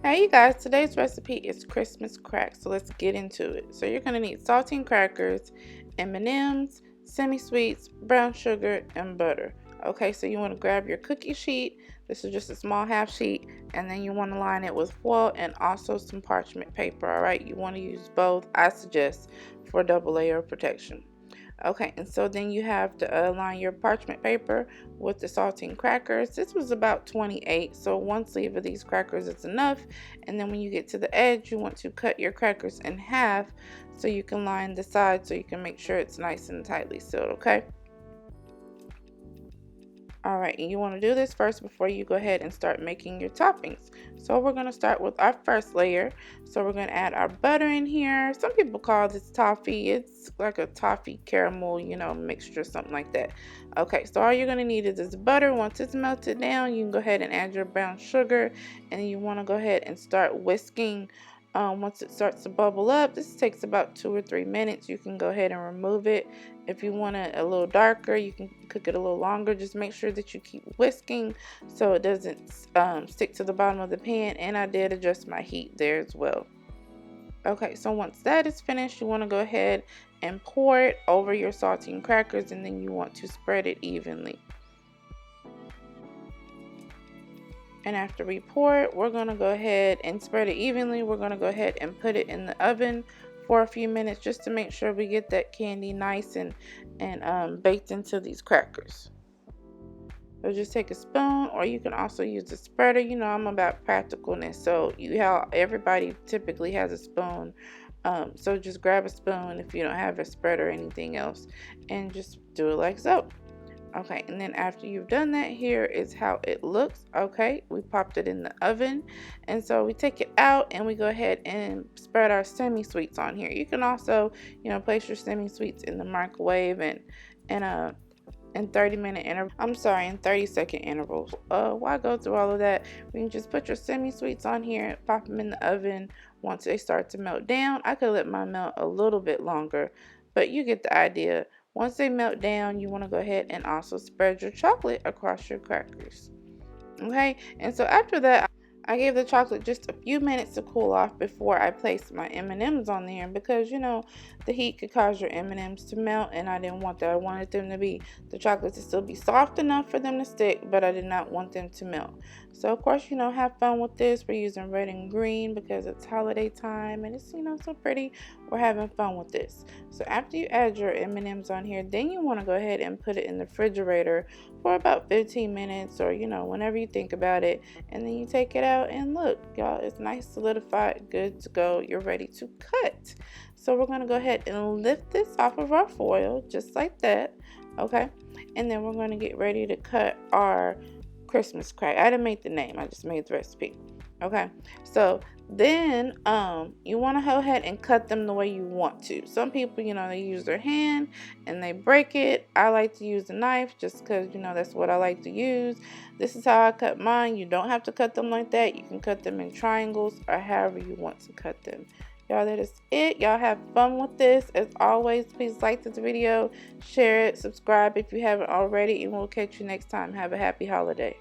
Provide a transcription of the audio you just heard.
Hey you guys, today's recipe is Christmas cracks, so let's get into it. So you're going to need saltine crackers, M&Ms, semi-sweets, brown sugar, and butter. Okay, so you want to grab your cookie sheet. This is just a small half sheet, and then you want to line it with foil and also some parchment paper. All right, you want to use both, I suggest, for double layer of protection. Okay, and so then you have to line your parchment paper with the saltine crackers. This was about 28, so one sleeve of these crackers is enough. And then when you get to the edge, you want to cut your crackers in half so you can line the side so you can make sure it's nice and tightly sealed, okay? Alright, and you want to do this first before you go ahead and start making your toppings. So we're going to start with our first layer. So we're going to add our butter in here. Some people call this toffee. It's like a toffee caramel, mixture, something like that. Okay, so all you're going to need is this butter. Once it's melted down, you can go ahead and add your brown sugar. And you want to go ahead and start whisking. Once it starts to bubble up, this takes about 2 or 3 minutes. You can go ahead and remove it. If you want it a little darker, you can cook it a little longer. Just make sure that you keep whisking so it doesn't stick to the bottom of the pan. And I did adjust my heat there as well. Okay, so once that is finished, you want to go ahead and pour it over your saltine crackers, and then you want to spread it evenly. And after we pour it, we're going to go ahead and spread it evenly. We're going to go ahead and put it in the oven for a few minutes just to make sure we get that candy nice and baked into these crackers. So just take a spoon, or you can also use a spreader. I'm about practicalness, so everybody typically has a spoon. So just grab a spoon if you don't have a spreader or anything else, and just do it like so. Okay, and then after you've done that, here is how it looks. Okay, we popped it in the oven, and so we take it out and we go ahead and spread our semi-sweets on here. You can also, place your semi-sweets in the microwave and in 30-minute intervals. I'm sorry, in 30-second intervals. Why go through all of that? We can just put your semi-sweets on here, pop them in the oven. Once they start to melt down, I could let mine melt a little bit longer, but you get the idea. Once they melt down, you want to go ahead and also spread your chocolate across your crackers. Okay, and so after that, I gave the chocolate just a few minutes to cool off before I placed my M&Ms on there, because the heat could cause your M&Ms to melt, and I didn't want that. I wanted the chocolate to still be soft enough for them to stick, but I did not want them to melt. So of course, have fun with this. We're using red and green because it's holiday time and it's so pretty. We're having fun with this. So after you add your M&Ms on here, then you want to go ahead and put it in the refrigerator for about 15 minutes, or whenever you think about it, and then you take it out and look, y'all, it's nice, solidified, good to go. You're ready to cut. So we're going to go ahead and lift this off of our foil just like that. Okay, and then we're going to get ready to cut our Christmas crack. I didn't make the name, I just made the recipe. Okay, so then you want to go ahead and cut them the way you want to. Some people, they use their hand and they break it. I like to use a knife just because that's what I like to use. This is how I cut mine. You don't have to cut them like that. You can cut them in triangles or however you want to cut them. Y'all, that is it. Y'all have fun with this. As always, please like this video, share it, subscribe if you haven't already, and we'll catch you next time. Have a happy holiday.